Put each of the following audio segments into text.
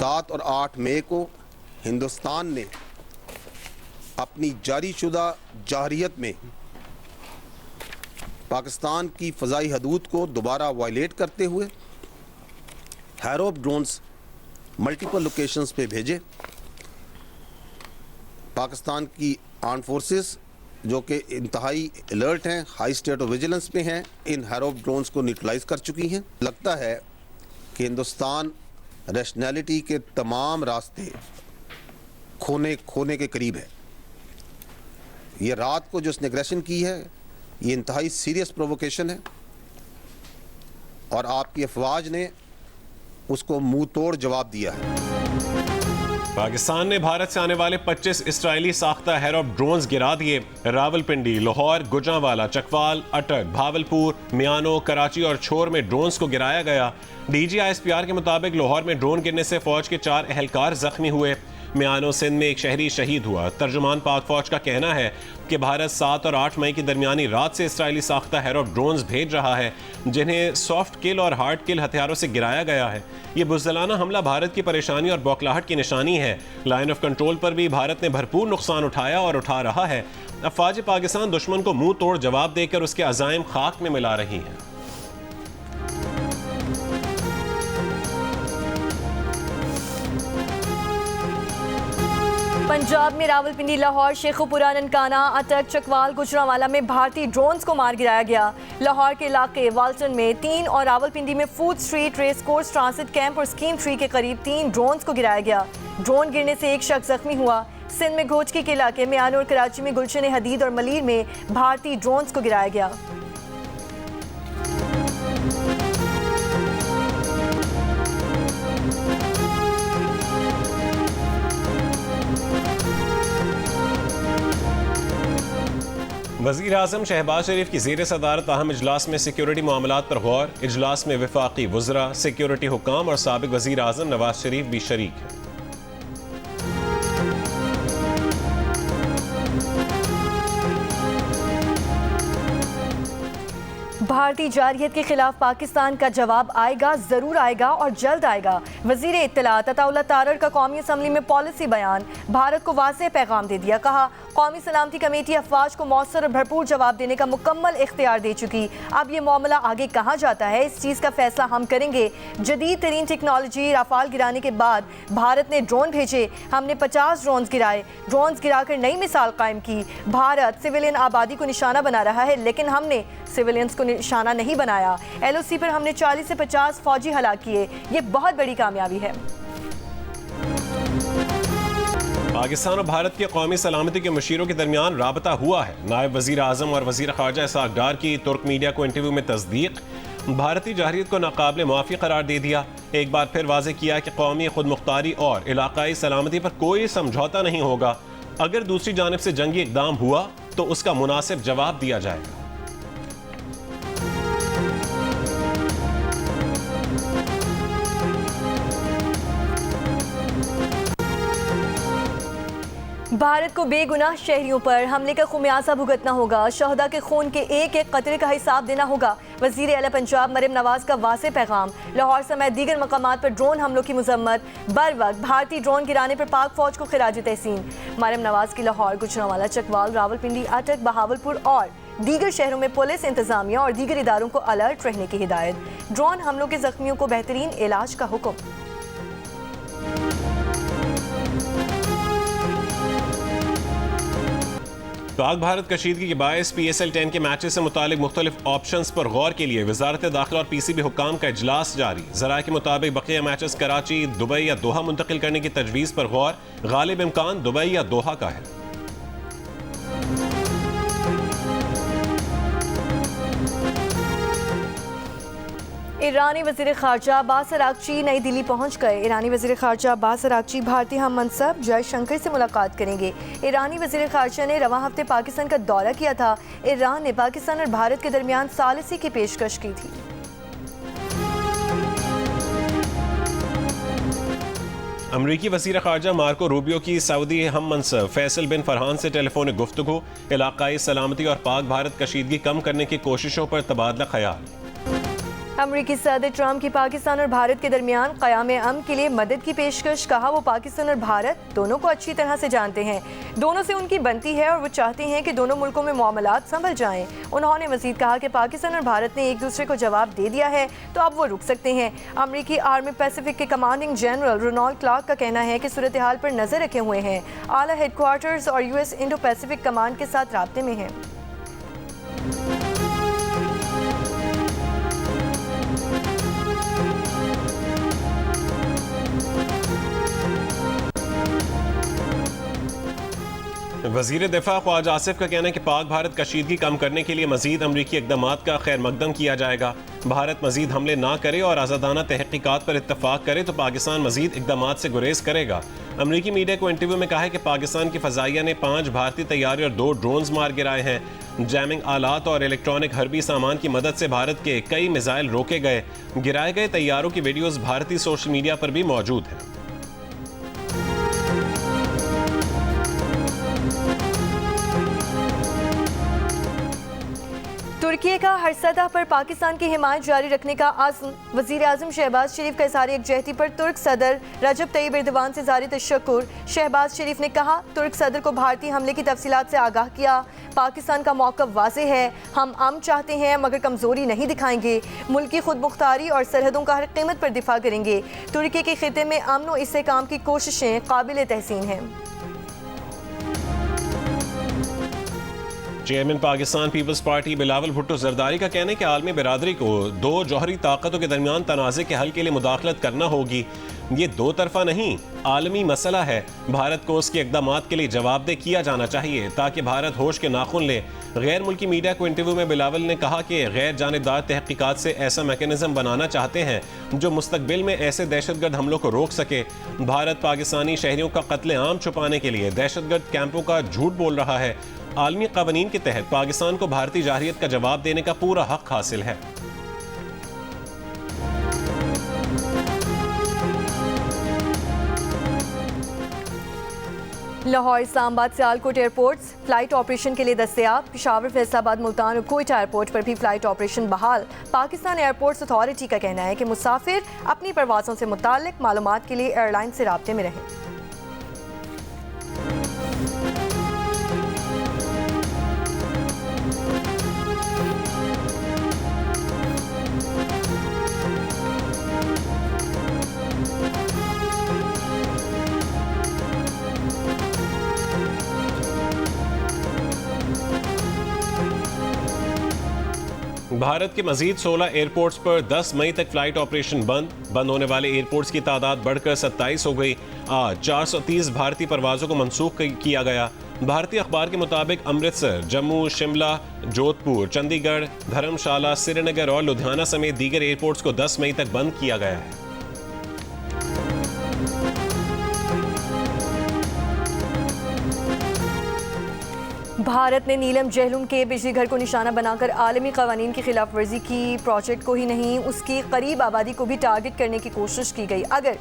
7 और 8 मई को हिंदुस्तान ने अपनी जारीशुदा जारहियत में पाकिस्तान की फ़ज़ाई हदूद को दोबारा वायलेट करते हुए हैरोप ड्रोन्स मल्टीपल लोकेशंस पे भेजे। पाकिस्तान की आर्म फोर्सेस जो कि इंतहाई अलर्ट हैं, हाई स्टेट ऑफ विजिलेंस पे हैं, इन हैरोप ड्रोन्स को न्यूट्रलाइज कर चुकी हैं। लगता है कि हिंदुस्तान रैशनैलिटी के तमाम रास्ते खोने के करीब है। ये रात को जो इसने एग्रेशन की है, ये इंतहाई सीरियस प्रोवोकेशन है और आपकी अफवाज ने उसको मुंह तोड़ जवाब दिया है। पाकिस्तान ने भारत से आने वाले 25 इसराइली साख्ता हैरोप ड्रोन्स गिरा दिए। रावलपिंडी, लाहौर, गुजरांवाला, चकवाल, अटक, भावलपुर, मियानो, कराची और छोर में ड्रोन्स को गिराया गया। DGISPR के मुताबिक लाहौर में ड्रोन गिरने से फौज के 4 एहलकार जख्मी हुए। मियानो सिंध में एक शहरी शहीद हुआ। तर्जुमान पाक फौज का कहना है कि भारत 7 और 8 मई की दरमियानी रात से इसराइली साख्ता हैरोप ड्रोन्स भेज रहा है, जिन्हें सॉफ्ट किल और हार्ड किल हथियारों से गिराया गया है। ये बुज़दिलाना हमला भारत की परेशानी और बौखलाहट की निशानी है। लाइन ऑफ कंट्रोल पर भी भारत ने भरपूर नुकसान उठाया और उठा रहा है। अफवाज पाकिस्तान दुश्मन को मुंह तोड़ जवाब देकर उसके अज़ाइम खाक में मिला रही हैं। पंजाब में रावलपिंडी, लाहौर, शेखुपुरा, ननकाना, अटक, चकवाल, गुजरांवाला में भारतीय ड्रोन्स को मार गिराया गया। लाहौर के इलाके वाल्टन में 3 और रावलपिंडी में food street, race course, transit camp और स्कीम ट्री के करीब 3 ड्रोन्स को गिराया गया। ड्रोन गिरने से एक शख्स जख्मी हुआ। सिंध में घोचकी के इलाके में मियानो और कराची में गुलशन हदीद और मलीर में भारतीय ड्रोन्स को गिराया गया। वज़ीर आज़म शहबाज शरीफ की ज़ेर सदारत अहम इजलास में सिक्योरिटी मामलात पर गौर। इजलास में वफाकी वज़रा, सिक्योरिटी हुकाम और साबिक़ वज़ीर आज़म नवाज शरीफ भी शरीक हैं। भारतीय जारहियत के खिलाफ पाकिस्तान का जवाब आएगा, जरूर आएगा और जल्द आएगा। वजीर इत्तलात अताउल्लाह तारड़ का कौमी असम्बली में पॉलिसी बयान। भारत को वाज़ेह पैगाम दे दिया। कहा, कौमी सलामती कमेटी अफवाज को मौसर और भरपूर जवाब देने का मुकम्मल इख्तियार दे चुकी। अब ये मामला आगे कहाँ जाता है, इस चीज़ का फैसला हम करेंगे। जदीद तरीन टेक्नोलॉजी राफाल गिराने के बाद भारत ने ड्रोन भेजे। हमने 50 ड्रोन गिराए। ड्रोन गिराकर नई मिसाल कायम की। भारत सिविलियन आबादी को निशाना बना रहा है, लेकिन हमने सिविलियंस को निशाना नहीं बनाया। LOC पर हमने 40 से 50 फौजी हलाक किए। ये बहुत बड़ी कामयाबी है। पाकिस्तान और भारत के कौमी सलामती के मशीरों के दरमियान राबता हुआ है। नायब वज़ीर आज़म और वज़ीर ख़ारजा इसहाक़ डार की तुर्क मीडिया को इंटरव्यू में तस्दीक। भारतीय जारहियत को नाकाबिले मुआफ़ी करार दे दिया। एक बार फिर वाज़ेह किया कि कौमी खुद मुख्तारी और इलाक़ाई सलामती पर कोई समझौता नहीं होगा। अगर दूसरी जानिब से जंगी इक़दाम हुआ तो उसका मुनासिब जवाब दिया जाएगा। भारत को बेगुनाह शहरियों पर हमले का खुमियासा भुगतना होगा। शहदा के खून के एक एक कतरे का हिसाब देना होगा। वज़ीर आला पंजाब मरियम नवाज का वाज़ेह पैगाम। लाहौर समेत दीगर मकामात पर ड्रोन हमलों की मजम्मत। बर वक्त भारतीय ड्रोन गिराने पर पाक फौज को खिराज तहसीन। मरियम नवाज की लाहौर, गुजरांवाला, चकवाल, रावलपिंडी, अटक, बहावलपुर और दीगर शहरों में पुलिस इंतजामिया और दीगर इदारों को अलर्ट रहने की हिदायत। ड्रोन हमलों के जख्मियों को बेहतरीन इलाज का हुक्म। पाक भारत कशीदगी के बायस PSL 10 के मैचेस से मुतालिक मुख्तलिफ ऑप्शंस पर गौर के लिए वजारत दाखिला और PCB हुकाम का इजलास जारी। ज़राए के मुताबिक बकिया मैचेस कराची, दुबई या दोहा मुंतकिल करने की तजवीज़ पर गौर। गालिब इम्कान दुबई या दोहा का है। ईरानी वज़ीर ख़ारजा अब्बास अराग़ची नई दिल्ली पहुंच गए। ईरानी वज़ीर ख़ारजा अब्बास अराग़ची भारतीय हम मनसब जयशंकर से मुलाकात करेंगे। ईरानी वज़ीर ख़ारजा ने रवां हफ्ते पाकिस्तान का दौरा किया था। ईरान ने पाकिस्तान और भारत के दरमियान सालिसी की पेशकश की थी। अमरीकी वज़ीर ख़ारजा मार्को रूबियो की सऊदी हम मनसब फैसल बिन फरहान से टेलीफोनिक गुफ्तगू। इलाक़ाई सलामती और पाक भारत कशीदगी कम करने की कोशिशों पर तबादला ख्याल। अमरीकी सदर ट्रंप की पाकिस्तान और भारत के दरमियान क़याम अमन के लिए मदद की पेशकश। कहा वो पाकिस्तान और भारत दोनों को अच्छी तरह से जानते हैं, दोनों से उनकी बनती है और वो चाहते हैं कि दोनों मुल्कों में मामलात संभल जाएं। उन्होंने मजीद कहा कि पाकिस्तान और भारत ने एक दूसरे को जवाब दे दिया है तो अब वो रुक सकते हैं। अमरीकी आर्मी पैसिफिक के कमांडिंग जनरल रोनाल्ड क्लार्क का कहना है कि सूरत हाल पर नजर रखे हुए हैं, आला हेडक्वार्टर्स और यूएस इंडो पैसिफिक कमांड के साथ राब्ते में है। वज़ीर दिफा ख्वाजा आसिफ का कहना है कि पाक भारत कशीदगी कम करने के लिए मजीद अमरीकी इक़दामात का खैर मकदम किया जाएगा। भारत मजीद हमले ना करे और आज़ादाना तहक़ीक़ात पर इत्तफाक करे तो पाकिस्तान मजीद इक़दामात से गुरेज करेगा। अमरीकी मीडिया को इंटरव्यू में कहा है कि पाकिस्तान की फ़ज़ाइया ने 5 भारतीय तैयारे और 2 ड्रोन्स मार गिराए हैं। जैमिंग आलात और इलेक्ट्रॉनिक हरबी सामान की मदद से भारत के कई मिसाइल रोके गए। गिराए गए तैयारों की वीडियोज़ भारतीय सोशल मीडिया पर भी मौजूद हैं। तुर्की का हर सतह पर पाकिस्तान की हिमायत जारी रखने का आज़म। वज़ीर आज़म शहबाज शरीफ का इज़हार यकजहती पर तुर्क सदर रजब तैयब एर्दोगान से जारी तशक्कुर। शहबाज शरीफ ने कहा तुर्क सदर को भारतीय हमले की तफसीलात से आगाह किया। पाकिस्तान का मौक़िफ़ वाज़ेह है, हम अमन चाहते हैं मगर कमज़ोरी नहीं दिखाएंगे, मुल्क की खुद मुख्तारी और सरहदों का हर कीमत पर दिफा करेंगे। तुर्की के खिते में अमन व इस्तेहकाम की कोशिशें काबिल तहसीन हैं। चेयरमैन पाकिस्तान पीपल्स पार्टी बिलावल भुट्टो जरदारी का कहना है कि आलमी बिरादरी को 2 जौहरी ताकतों के दरमियान तनाज़े के हल के लिए मुदाखलत करना होगी। ये 2 तरफा नहीं, आलमी मसला है। भारत को उसके इक़दामात के लिए जवाबदेह किया जाना चाहिए ताकि भारत होश के नाखुन ले। गैर मुल्की मीडिया को इंटरव्यू में बिलावल ने कहा कि गैर जानिबदार तहक़ीक़ात से ऐसा मैकेनिज़्म बनाना चाहते हैं जो मुस्तक़बिल में ऐसे दहशतगर्द हमलों को रोक सके। भारत पाकिस्तानी शहरियों का कत्ले-आम छुपाने के लिए दहशतगर्द कैंपों का झूठ बोल रहा है। आलमी क़वानीन के तहत पाकिस्तान को भारतीय जारहियत का जवाब देने का पूरा हक हासिल है। Lahore, Islamabad, Sialkot airports flight operation के लिए दस्तयाब। पेशावर, फैसलाबाद, मुल्तान और कोयटा एयरपोर्ट पर भी फ्लाइट ऑपरेशन बहाल। पाकिस्तान एयरपोर्ट्स अथॉरिटी का कहना है कि मुसाफिर अपनी परवाज़ों से मुताल्लिक मालूमात के लिए एयरलाइन से राब्ते में रहें। भारत के मजीद 16 एयरपोर्ट्स पर 10 मई तक फ्लाइट ऑपरेशन बंद होने वाले एयरपोर्ट्स की तादाद बढ़कर 27 हो गई। आज 430 भारतीय परवाज़ों को मनसूख किया गया। भारतीय अखबार के मुताबिक अमृतसर, जम्मू, शिमला, जोधपुर, चंडीगढ़, धर्मशाला, श्रीनगर और लुधियाना समेत दीगर एयरपोर्ट्स को 10 मई तक बंद किया गया है। भारत ने नीलम जहलुम के बिजली घर को निशाना बनाकर आलमी क़वानीन की खिलाफ वर्जी की। प्रोजेक्ट को ही नहीं उसकी करीब आबादी को भी टारगेट करने की कोशिश की गई। अगर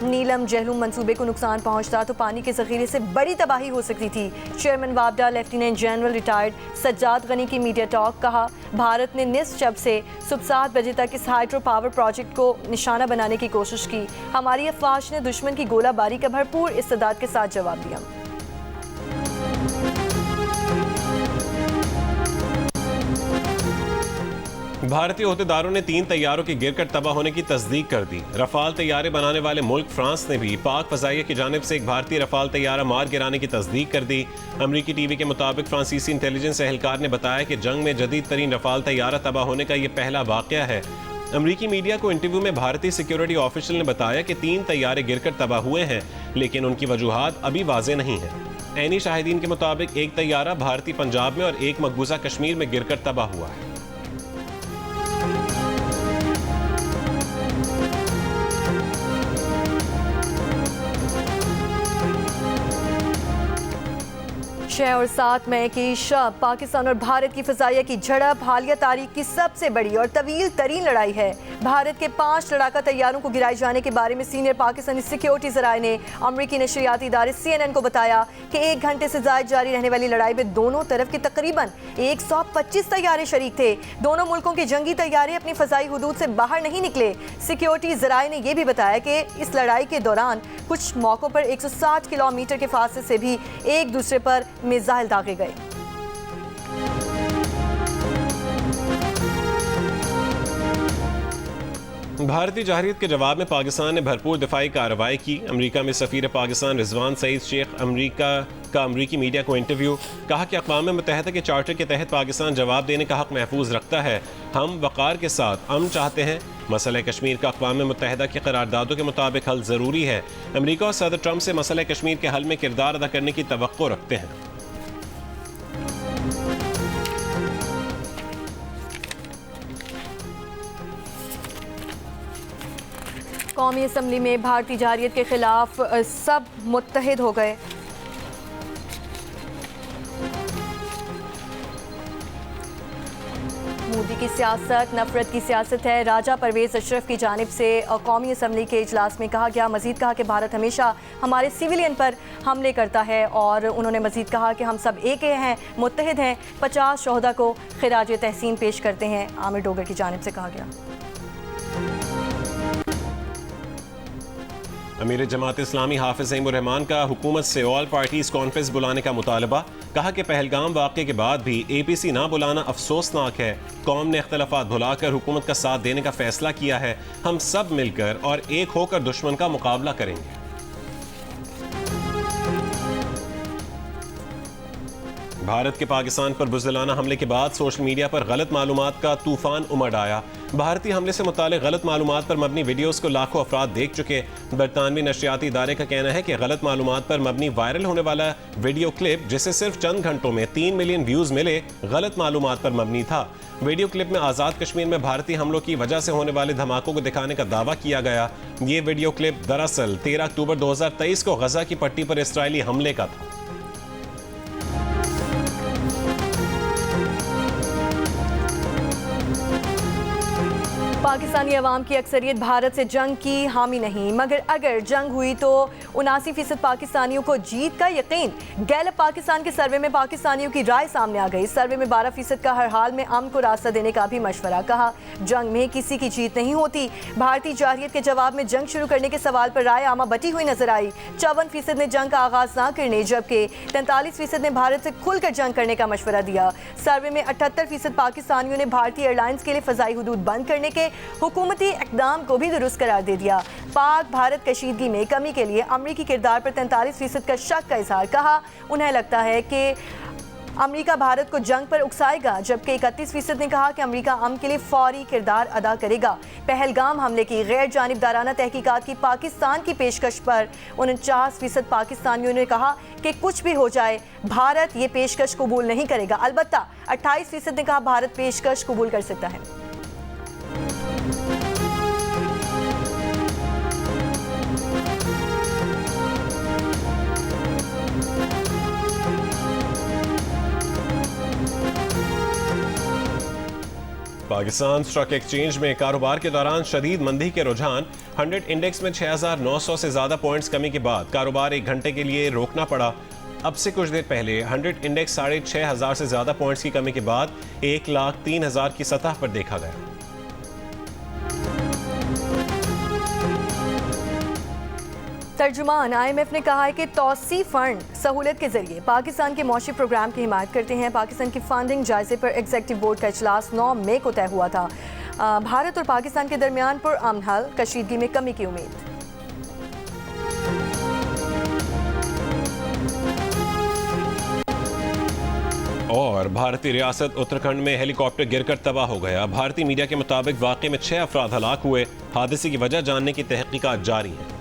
नीलम जहलुम मंसूबे को नुकसान पहुंचता तो पानी के ज़ख़ीरे से बड़ी तबाही हो सकती थी। चेयरमैन वापडा lieutenant general retired Sajjad Gani की मीडिया टॉक। कहा भारत ने निस्फ शब से सुबह 7 बजे तक इस हाइड्रो पावर प्रोजेक्ट को निशाना बनाने की कोशिश की। हमारी अफवाज ने दुश्मन की गोलाबारी का भरपूर इस्तेदाद के साथ जवाब दिया। भारतीय ओहदेदारों ने 3 तैयारों के गिरकर तबाह होने की तस्दीक कर दी। रफाल तैयारे बनाने वाले मुल्क फ्रांस ने भी पाक फ़ज़ाइया की जानिब से एक भारतीय रफाल तैयारा मार गिराने की तस्दीक कर दी। अमरीकी टीवी के मुताबिक फ्रांसीसी इंटेलिजेंस एहलकार ने बताया कि जंग में जदीद तरीन रफाल तैयारा तबाह होने का यह पहला वाक़या है। अमरीकी मीडिया को इंटरव्यू में भारतीय सिक्योरिटी ऑफिशियल ने बताया कि 3 तैयारे गिरकर तबाह हुए हैं, लेकिन उनकी वजूहात अभी वाज़ेह नहीं है। ऐनी शाहिदीन के मुताबिक एक तैयारा भारतीय पंजाब में और एक मकबूजा कश्मीर में गिरकर तबाह हुआ है। छह और 7 मई की शब पाकिस्तान और भारत की फ़ज़ाइया की झड़प हालिया तारीख की सबसे बड़ी और तवील तरीन लड़ाई है। भारत के 5 लड़ाका तैयारों को गिराए जाने के बारे में सीनियर पाकिस्तानी सिक्योरिटी जराए ने अमरीकी नशरियाती इदारे CNN को बताया कि 1 घंटे से ज्यादा जारी रहने वाली लड़ाई में दोनों तरफ के तकरीबन 125 तैयारे शरीक थे। दोनों मुल्कों के जंगी तैयारे अपनी फजाई हुदूद से बाहर नहीं निकले। सिक्योरिटी जराए ने यह भी बताया कि इस लड़ाई के दौरान कुछ मौकों पर 160 किलोमीटर के फासले से भी एक दूसरे पर मिसाइल दागे गए। भारतीय जारहियत के जवाब में पाकिस्तान ने भरपूर दिफाई कार्रवाई की। अमेरिका में सफीर पाकिस्तान रिजवान सईद शेख अमरीकी मीडिया को इंटरव्यू, कहा कि अक़वाम मुत्तहिदा के चार्टर के तहत पाकिस्तान जवाब देने का हक महफूज रखता है। हम वक़ार के साथ अमन चाहते हैं। मसला कश्मीर का अक़वाम मुत्तहिदा की करारदादों के मुताबिक हल ज़रूरी है। अमेरिका और सदर ट्रंप से मसला कश्मीर के हल में किरदार अदा करने की तवक्को रखते हैं। कौमी असम्बली में भारतीय जारहियत के खिलाफ सब मुत्तहिद हो गए। मोदी की सियासत नफरत की सियासत है। राजा परवेज अशरफ की जानिब से कौमी असम्बली के इजलास में कहा गया। मजीद कहा कि भारत हमेशा हमारे सिविलियन पर हमले करता है और उन्होंने मजीद कहा कि हम सब एक हैं, मुत्तहिद हैं। 50 शोहदा को खिराज तहसीन पेश करते हैं, आमिर डोगर की जानिब से कहा गया। अमीर जमात इस्लामी हाफिज सईमुर रहमान का हुकूमत से ऑल पार्टीज कॉन्फ्रेंस बुलाने का मुतालबा। कहा कि पहलगाम वाक़े के बाद भी APC ना बुलाना अफसोसनाक है। कौम ने इख्तलाफात भुलाकर हुकूमत का साथ देने का फैसला किया है। हम सब मिलकर और एक होकर दुश्मन का मुकाबला करेंगे। भारत के पाकिस्तान पर बुज़दिलाना हमले के बाद सोशल मीडिया पर गलत मालूमात का तूफान उमड़ आया। भारतीय हमले से मुतालिक गलत मालूमात पर मबनी वीडियोस को लाखों अफराद देख चुके। बरतानवी नशरियाती इदारे का कहना है कि गलत मालूमात पर मबनी वायरल होने वाला वीडियो क्लिप, जिसे सिर्फ चंद घंटों में 3 मिलियन व्यूज मिले, गलत मालूमात पर मबनी था। वीडियो क्लिप में आज़ाद कश्मीर में भारतीय हमलों की वजह से होने वाले धमाकों को दिखाने का दावा किया गया। ये वीडियो क्लिप दरअसल 13 अक्टूबर 2023 को गजा की पट्टी पर इसराइली हमले का था। पाकिस्तानी अवाम की अक्सरियत भारत से जंग की हामी नहीं, मगर अगर जंग हुई तो 79% पाकिस्तानियों को जीत का यकीन। गैलप पाकिस्तान के सर्वे में पाकिस्तानियों की राय सामने आ गई। सर्वे में 12% का हर हाल में अमन को रास्ता देने का भी मशवरा। कहा जंग में किसी की जीत नहीं होती। भारतीय जारहियत के जवाब में जंग शुरू करने के सवाल पर राय आमा बटी हुई नजर आई। 54% ने जंग का आगाज ना करने, जबकि 43% ने भारत से खुलकर जंग करने का मशवरा दिया। सर्वे में 78% पाकिस्तानियों ने भारतीय एयरलाइंस के लिए फजाई हुदूद बंद करने के हुकूमती इक़दाम को भी दुरुस्त करार दे दिया। पाक भारत कशीदगी में कमी के लिए अमरीकी किरदार पर 43% का शक का इजहार। कहा उन्हें लगता है कि अमरीका भारत को जंग पर उकसाएगा, जबकि 31% ने कहा कि अमरीका अमन के लिए फौरी किरदार अदा करेगा। पहलगाम हमले की गैर जानिबदाराना तहकीकात की पाकिस्तान की पेशकश पर 49% पाकिस्तानियों ने कहा कि कुछ भी हो जाए भारत ये पेशकश कबूल नहीं करेगा। अलबत्ता 28% ने कहा भारत पेशकश कबूल कर सकता है। पाकिस्तान स्टॉक एक्सचेंज में कारोबार के दौरान शदीद मंदी के रुझान। 100 इंडेक्स में 6,900 से ज्यादा पॉइंट्स कमी के बाद कारोबार 1 घंटे के लिए रोकना पड़ा। अब से कुछ देर पहले 100 इंडेक्स 6,500 से ज्यादा पॉइंट्स की कमी के बाद 1,03,000 की सतह पर देखा गया। तर्जुमान IMF ने कहा है कि तौसी फंड सहूलत के जरिए पाकिस्तान के मौशी प्रोग्राम की हिमायत करते हैं। पाकिस्तान की फंडिंग जायजे पर एग्जीक्यूटिव बोर्ड का इजलास 9 मई को तय हुआ था। भारत और पाकिस्तान के दरमियान पुरअमन हल, कशीदगी में कमी की उम्मीद। और भारतीय रियासत उत्तराखंड में हेलीकॉप्टर गिरकर तबाह हो गया। भारतीय मीडिया के मुताबिक वाकये में 6 अफराद हलाक हुए। हादसे की वजह जानने की तहकीकात जारी है।